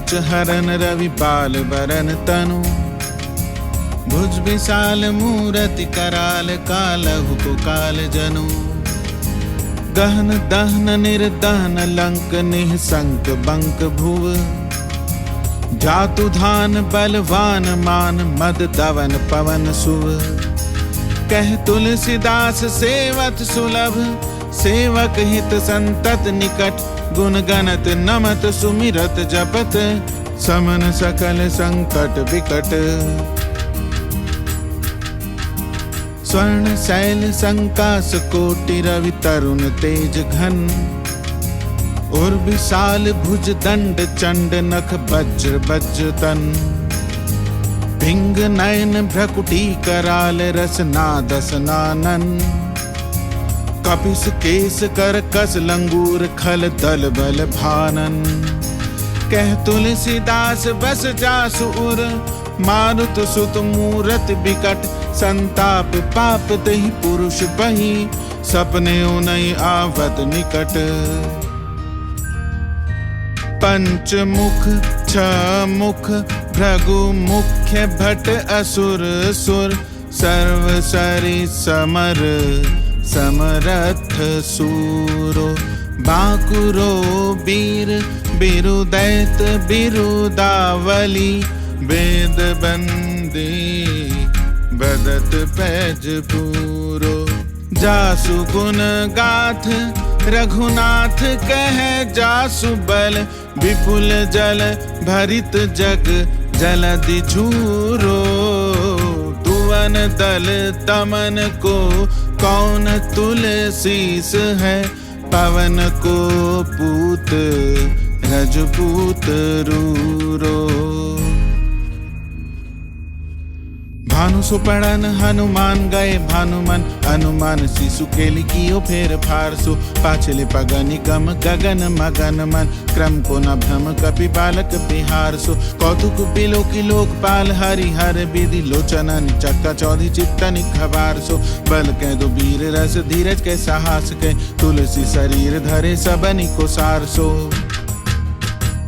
लोच हरन रवि बाल बरन तनु, भुज विशाल मूरति कराल कालहु को काल जनु। गहन दहन निर्दहन लंक निःशंक बंक भुव, जातु धान बलवान मान मद दवन पवन सुव। कह तुलसीदास सेवत सुलभ, सेवक हित संतत निकट, गुण गणत नमत सुमिरत जपत, समन सकल संकट विकट। स्वर्ण शैल संकास कोटि रवि तरुण तेज घन, और विशाल भुज दंड चंड नख वज्र वज्र तन। भिंग नयन भ्रकुटी कराल रसना दसनानन, कपिस केस कर कस लंगूर खल दल बल भानन। कह तुलसीदास बस जासु उर, मारुत सुत मूरत विकट, संताप पाप दहि पुरुष बही, सपने उनई आवत निकट। पंचमुख छमुख भृगु मुख्य भट असुर सुर, सर्व सरि समर समरथ सूरो। बांकुरो वीर बिरुदैत बिरुदावली, वेद बंदी बदत पैज पूरो। जासु गुण गाथ रघुनाथ कह जासु बल, विपुल जल भरित जग जलधि झूरो। दुवन दल दमन को कौन तुलसीस है, पवन को पूत रजपूत रूरो। भानु सुपड़न हनुमान गए भानुमन, हनुमान शिशु के लिखियो फेर फारसु। पाछले पगनि गम गगन मगन मन, क्रम को न भ्रम कपि बालक बिहार सु। कौतुक बिलो की लोकपाल हरि हर विधि, लोचनन चक्का चौधि चित्तन खबार सो। बल कह दो वीर रस धीरज के साहस के, तुलसी शरीर धरे सबनि को सार सो।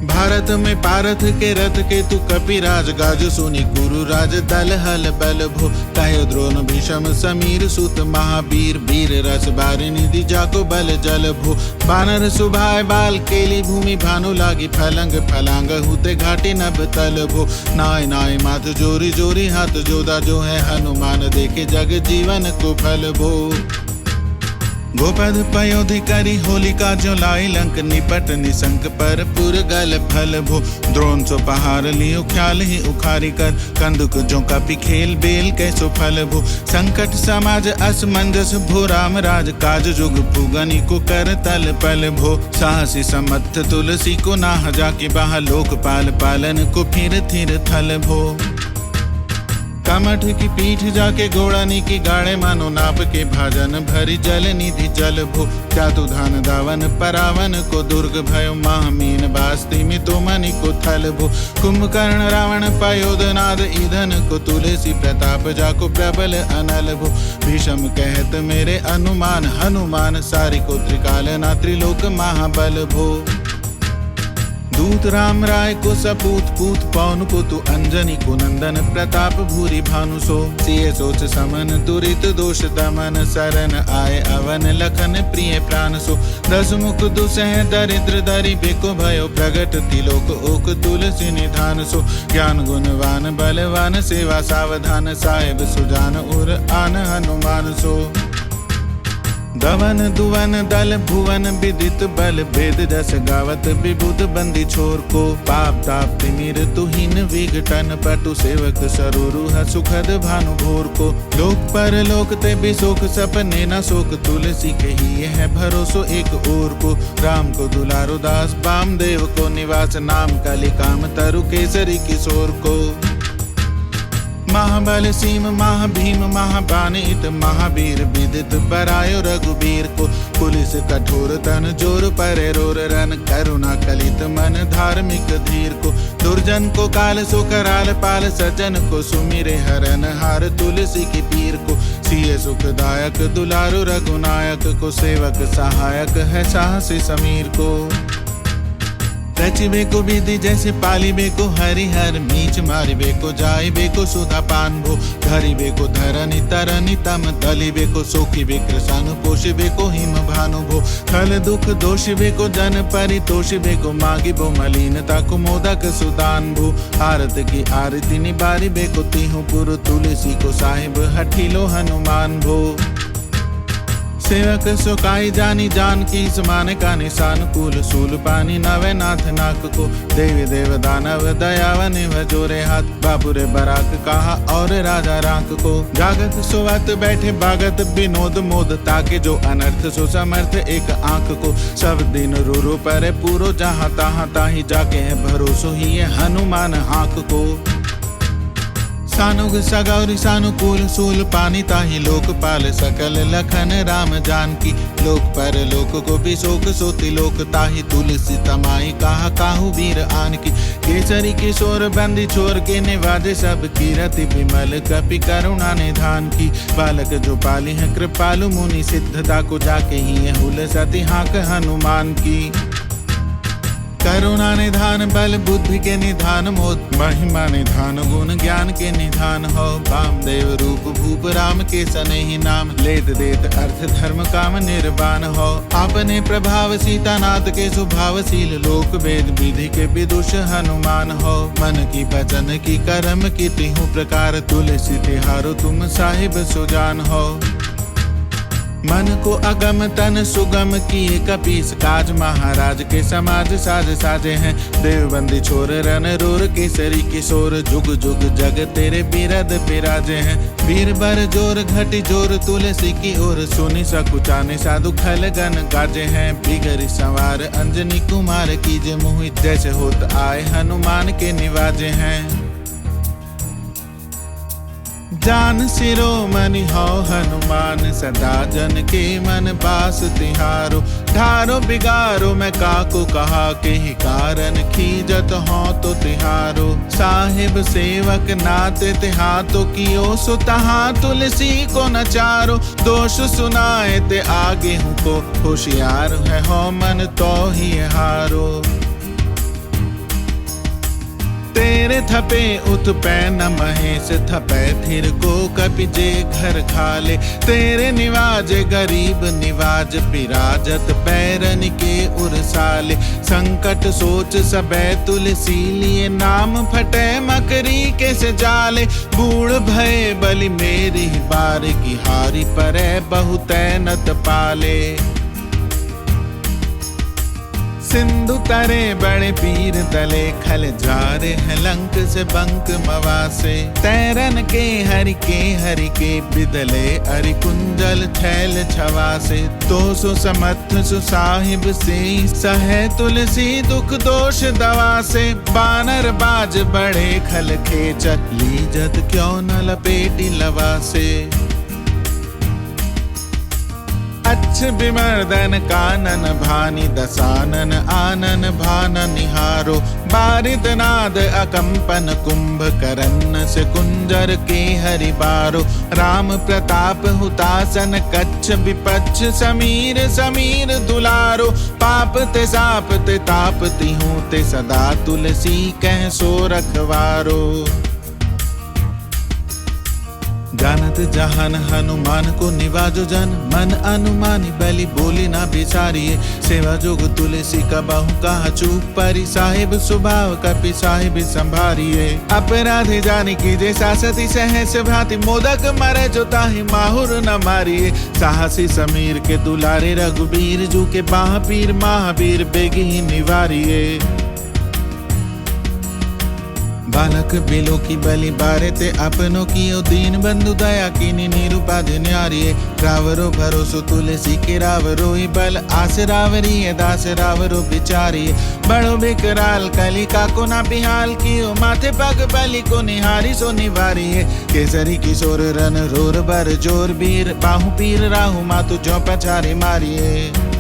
भारत में पारथ के रथ के तू कपिराज गाज, सुनी गुरु राज दल हल बल भो। कहो द्रोण भीषम समीर सुत महावीर, वीर रस बारि निधि जाको बल जल भो। बानर सुभाय बाल केली भूमि, भानु लागी फलंग फलांग हुते घाटी नभ तल भो। नाय नाय माथ जोरी जोरी हाथ जोदा, जो है हनुमान देखे जग जीवन को फल भो। गोपद पयोधि करी होलिका जो लाई, लंक निपट निशंक पर पुर गल फल भो। द्रोण सो पहाड़ लियो ख्याल ही उखारी कर, कंदुक जो कपि खेल बेल कैसो फल भो। संकट समाज असमंजस भो, राम राज काज जुग भुगनि को कर तल पल भो। साहसी समर्थ तुलसी को नाह जाके बाह, लोकपाल पालन को फिर थिर थल भो। कमठ की पीठ जाके घोड़ानी की गाड़े, मानो नाप के भाजन भरी जल निधि जल भो। जातु धान दावन परावन को दुर्ग भयो, महामीन बास्ती में तो मनि को थल भो। कुंभकर्ण रावण पयोध नाद ईधन को, तुलसी प्रताप जाको प्रबल अनल भो। भीषम कहत मेरे अनुमान, हनुमान सारी को त्रिकाल ना त्रिलोक महाबल भो। दूत राम राय को सपूत पूत, पवन को तू अंजनी को नंदन, प्रताप भूरि भानु सो। सिय सोच समन दुरित दोष दमन, शरण आए अवन लखन प्रिय प्राण सो। दस मुख दुसह दरिद्र दरि, बेको भयो प्रगट तिलोक ओक तुलसी निधान सो। ज्ञान गुणवान बलवान सेवा सावधान, साहेब सुजान उर आन हनुमान सो। दवन दुवन दल भुवन विदित बल, भेद जस गावत विबुध बंदी छोर को। पाप ताप तिमिर तुहीन विघटन, पटु सेवक सरुरुह सुखद भानु भोर को। लोक पर लोक ते बिसोक सपने न शोक, तुलसी के ही है भरोसो एक ओर को। राम को दुलारो दास वामदेव को निवास, नाम कलि काम तरु केसरी किशोर को। महाबल सीम महाभीम महाबानित, महावीर विदित बरायो रघुबीर को। पुलिस कठोर तन जोर परे रोर रन, करुणा कलित मन धार्मिक धीर को। दुर्जन को काल सो कराल पाल, सज्जन को सुमिरे हरन हार तुलसी की पीर को। सिय सुखदायक दुलारु रघुनायक को, सेवक सहायक है साहसी समीर को। रचिबे को विधि जैसे पालिबे को हरिहर मीच मारिबे को जाइबे को सुधा पान भो धरिबे को धरनी तरनी तम दलिबे को सोखिबे कृषानु पोषिबे को हिम भानु भो खल दुख दोषिबे को जन परितोषिबे को मागिबो मलिनता को मोदक सुदान भो आरत की आरती निबारिबे को तिहु पुर तुलसी को साहिब हठिलो हनुमान भो सेवक सुकाई जानी जान की समान का निशान कूल सूल पानी नवे नाथ नाक को देवी देव दानव दयावन जोरे हाथ बापुरे बराक कहा और राजा राक को जागत सुवत बैठे बागत विनोद मोद ताके जो अनर्थ सो समर्थ एक आंख को सब दिन रूरो परे पूरो जहाँ तहाँ ताही जाके है भरोसो ही है हनुमान आंख को सानुग सगौरी सानुकूल सूल पानी ताही लोकपाल सकल लखन राम जानकी लोक पर लोक को भी शोक सोति लोक ताही तुलसी तमाई कहा काहू वीर आन की केसरी किशोर बंदी छोर के निवाजे सब कीरति विमल कपि करुणा निधान की बालक जो पाली है कृपालु मुनि सिद्धता को जाके ही है हुल सती हाक हनुमान की करुणा निधान बल बुद्धि के निधान मोद महिमा निधान गुण ज्ञान के निधान हो वामदेव रूप भूप राम के सने ही नाम लेत देत अर्थ धर्म काम निर्वाण हो आपने प्रभाव सीतानाथ के स्वभावशील लोक वेद विधि के विदुष हनुमान हो मन की भजन की कर्म की तिहु प्रकार तुलसी तिहारो तुम साहिब सुजान हो मन को अगम तन सुगम किए कपीस काज महाराज के समाज साज साजे हैं देवबंदी छोर रन रोर केसरी किशोर जुग जुग जग तेरे बिरद बिराजे हैं वीर बर जोर घटी जोर तुलसी की ओर सुनी सकुचाने साधु खल गन गाजे हैं बिगरी सवार अंजनी कुमार कीजे मोहित जैसे होत आए हनुमान के निवाजे हैं जान शिरोमणि हो हनुमान सदा जन के मन बास तिहारो ढारो बिगारो मैं काको कहा के ही कारण खीजत हो तो तिहारो साहिब सेवक नाते तिहातो कियो सो तहा तुलसी को नचारो दोष सुनाए ते आगे हूँ को होशियार है हो मन तो ही हारो तेरे थपे उत्पै न महेश थपै थिर को कपि जे घर खाले तेरे निवाजे गरीब निवाज बिराजत बैरन के उरसाले संकट सोच सबे तुलसी लिए नाम फटे मकरी के से जाले बूढ़ भय बलि मेरी बार की हारी परे बहुतै नत पाले सिंधु तरे बड़े पीर तले खल जारे हैं लंक से बंक मवासे तैरन के हरि के बिदले अरि कुंजल छैल छवासे तो सो समर्थ सु साहिब से सहे तुलसी दुख दोष दवा से बानर बाज बड़े खल खेच लीजत क्यों न लपेटी लवा से अच्छ विमर्दन कानन भानि दसानन आनन भान निहारो बारिद नाद अकंपन कुंभ करन्न से कुंजर के हरि बारो राम प्रताप हुतासन कच्छ विपच्छ समीर समीर दुलारो पाप ते साप ते ताप तिहूं ते सदा तुलसी कह सो रखवारो जानत जहान हनुमान को निवाजो जन मन अनुमानी बलि बोली ना बिसारिये सेवा जोग तुलसी का बाहु कहा चूप परी साहिब स्वभाव कपि साहिब संभारिये अपराधी जानी कीजे सासती सहस भांति मोदक मरे जो ताहि माहुर न मारिये साहसी समीर के दुलारे रघुबीर जू के बाह पीर महावीर बेगी निवारिये बालक बिलो की बलि बारे ते अपनों की ओ दीन बंधु दया की निरूपाध न्यारिये रावरो भरोसो तुलसी के रावरो ही बल आस रावरी दास रावरो बिचारिये बड़ो बेकराल कली का को ना बिहाल की ओ माथे पग बलि को निहारी सो निवारिये केसरी किशोर रन रोर बर जोर बीर बाहु पीर राहु मातु जो पछारे मारिये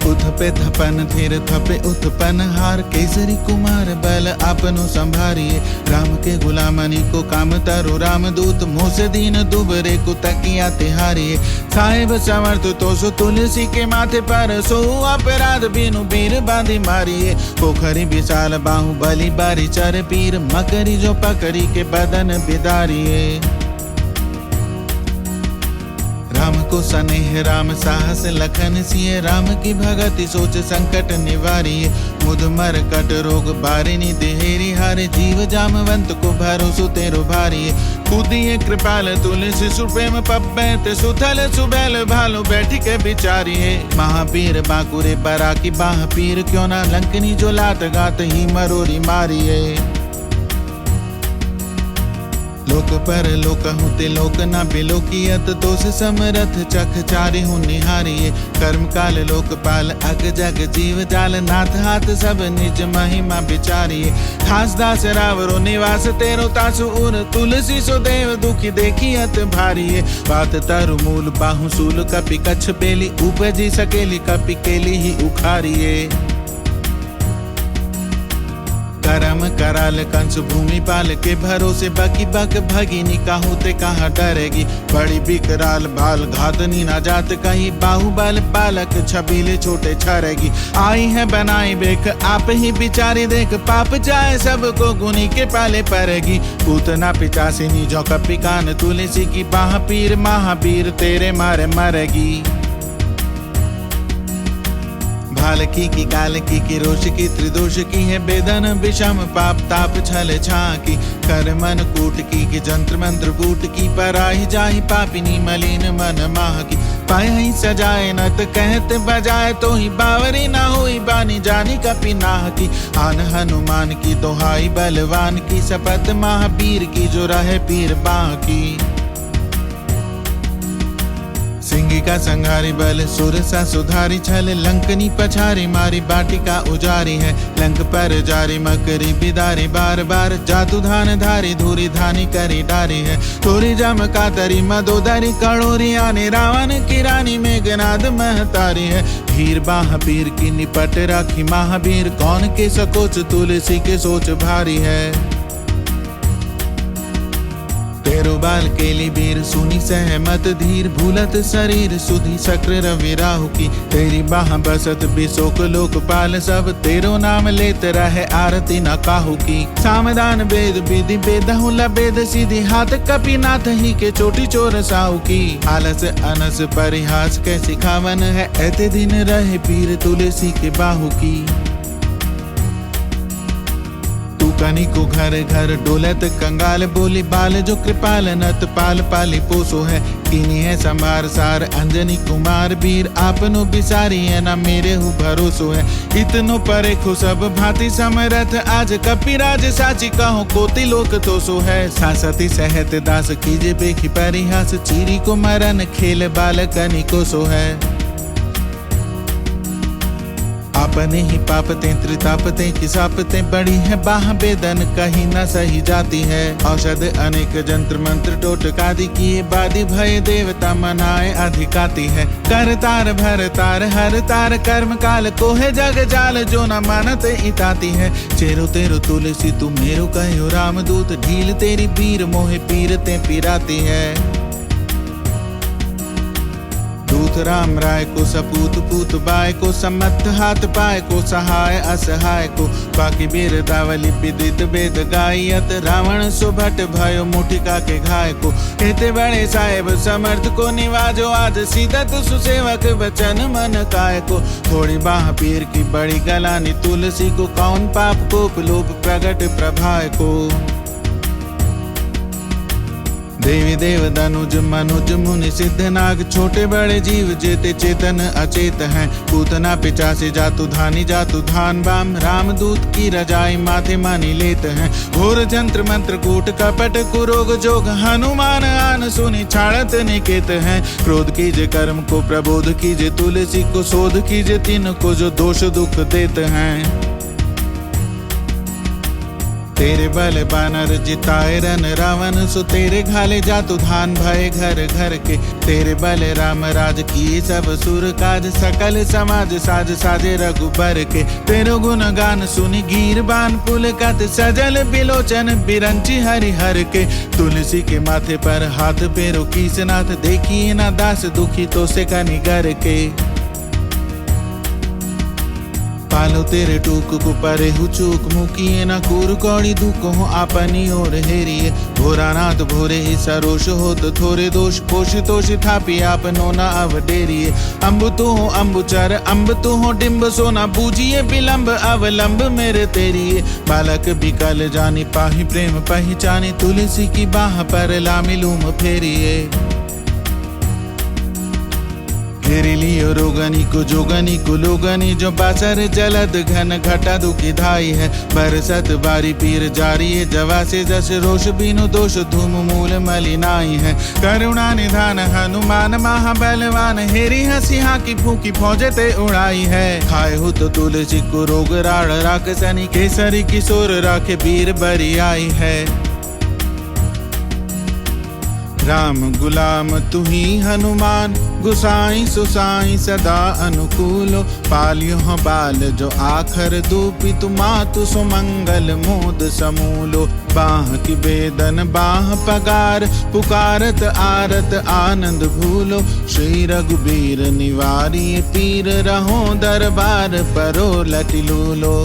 उथ पे थपन थिर थपे उत्पन्न हार केसरी कुमार बल आपनु संभारिए राम के गुलामनी को काम तरो रामदूत मोसे दीन दुबरे को तकिया तिहारिए साहेब समर्थ तो सो तुलसी के माथे पर सो अपराध बिनु बीर बांधी मारिए पोखरी विशाल बाहु बलि बारी चर पीर मकरी जो पकड़ी के बदन बिदारिए राम को स्नेह राम साहस लखन सिए राम की भगति सोच संकट निवारिए मुद मर कट रोग बारिनी देहरी हारे जीव जामवंत को भरोसो तेरो भारिए कुदिए कृपाल तुलसी सुप्रेम पब्बैत सुथल सुबैल भालो बैठी के बिचारिए महापीर बाकुरे बरा की बाह पीर क्यों ना लंकनी जो लात गात ही मरोरी मारिए लोक पर लोक होते लोक ना बिलोकियत दोष समरथ चख चारि हूँ निहारिये कर्म काल लोकपाल अग जग जीव जाल नाथ हाथ सब निज महिमा बिचारिये खास दास रावरो निवास तेरो तासु उर तुलसी सो देव दुखी देखियत भारिये बात तरु मूल बाहु सूल कपि कच्छ बेली उपजी सकेली कपि केली ही उखारिये करम कराल कंस भूमि पाल के भरोसे बकी बक भगिनी काहू ते कहाँ डरेगी बड़ी बिकराल बाल घातनी ना जात कहीं बाहुबल बालक छबीले छोटे छरेगी आई है बनाई बेख आप ही बिचारी देख पाप जाए सबको गुनी के पाले पड़ेगी पूतना पिचासिनी जो कपी कान तुलसी की बाह पीर महापीर तेरे मारे मरेगी भाल की काल की रोष की त्रिदोष की है बेदन विषम पाप ताप छल छाकी कर मन कूट की जंत्र मंत्र कूट की पराही जाहि पापिनी मलिन मन माह की पाए ही सजाए नत कहते बजाए तो ही बावरी ना हुई बानी जानी कपि नाह की आन हनुमान की दोहाई बलवान की शपथ महावीर की जो रहे पीर बाह की सिंह का संहारी बल सुर सा सुधारी छल लंकनी पछारी मारी बाटिका उजारी है लंक पर जारी मकरी बिदारी बार बार जातु धान धारी धूरी धानी करी डारी है थोड़ी जम कातरी मदोदरी कड़ोरी आने रावण की रानी मेघनाद महतारी है भीर बाह पीर की निपट राखी महावीर कौन के सकोच तुलसी के सोच भारी है तेरो बाल केली बीर सुनी सहमत धीर भूलत शरीर सुधी सक्र रवि राहु की तेरी बाह बसत बिशोक लोकपाल सब तेरो नाम लेत रहे आरती न काहू की सामदान वेद विधि बेदहुला बेद सीधी हाथ कपि नाथ ही के चोटी चोर साहू की आलस अनस परिहास के सिखावन है ऐते दिन रहे पीर तुलसी के बाहु की कनी को घर घर डोलत कंगाल बोली बाल जो कृपाल नत पाल पाली पोसो है किनी है समार सार अंजनी कुमार वीर आपनो बिसारी है ना मेरे हु भरोसो है इतनो परे खो सब भांति समरथ आज कपिराज साची कहो कोटि लोक तो सो है सासती सहत दास कीजे बेखी परिहास चीरी को मरन खेल बाल कनी को सो है अपने ही पापते त्रितापते किसापते बड़ी है बाह बेदन कहीं न सही जाती है औषध अनेक जंत्र मंत्र टोटकादि किए बादी भय देवता मनाए अधिकाती है कर तार भर तार हर तार कर्म काल को है जग जाल जो न मानत इताती है चेरो तेरो तुलसी तू मेरो कहो रामदूत ढील तेरी पीर मोहे पीर ते पिराती है दूत राम राय को सपूत पूत बाय को सम्मत हाथ पाए को सहाय असहाय को बाकी बीर दावली विदित वेद गायत रावण सुभट भयो मुठिका के घाय को कहते बड़े साहेब समर्थ को निवाजो आज सीदत सुसेवक वचन मन काय को थोड़ी बाह पीर की बड़ी गलानी तुलसी को कौन पाप कोप लोभ प्रगट प्रभाय को देवी देव धनुज मनुज मुनि सिद्ध नाग छोटे बड़े जीव जेते चेतन अचेत हैं पूतना पिचासी जातु धानी जातु धान बाम रामदूत की रजाई माथे मानी लेत हैं घोर जंत्र मंत्र कूट कपट कुरोग जोग हनुमान आन सुनी छाड़त निकेत हैं क्रोध कीजे कर्म को प्रबोध कीजे तुलसी को शोध कीजे तीन को जो दोष दुख देते हैं तेरे बल बानर जिताए रन रावण सो तेरे घाले जातु धान भय घर घर के तेरे बल राम राज किए सब सुर काज सकल समाज साज साजे रघुबर के तेरो गुण गान सुनि गीर बान पुलकत सजल बिलोचन बिरंची हरिहर के तुलसी के माथे पर हाथ पेरो कीसनाथ देखिए ना दास दुखी तो से कनिगर के पालो तेरे टूक को परे हु चूक मुकिए न कूर कौड़ी दुख हो आपनी ओर हेरिए भोरा नाथ भोरे ही सरोष हो तो थोरे दोष कोश तोष थापी आपनो न अवडेरिए अम्ब तू हो अम्बुचर अम्ब तू हो डिम्ब सोना बूझिए विलंब अवलंब मेरे तेरिए बालक बिकल जानी पाही प्रेम पहचानी तुलसी की बाह पर लामी लूम फेरिए घेरी लियो रोगनी को जोगनी को लोगनी जो बासर जलद घन घटा दुखी धाई है बरसत बारी पीर जारी है जवा से जस रोष बिनु दोष धूम मूल मलिनाई है करुणा निधान हनुमान महाबलवान हेरी हंसी हाँ की फूकी फौजे ते उड़ाई है खाए हो तो तुलसी को रोग राड़ राख सनी केसरी किशोर राखे वीर बरी आई है राम गुलाम तू ही हनुमान गुसाई सुसाई सदा अनुकूलो पालियो हो बाल जो आखर दूपी तु मातु सुमंगल मोद समूलो बाह की बेदन बाह पगार पुकारत आरत आनंद भूलो श्री रघुबीर निवारी पीर रहो दरबार परो लटिलूलो।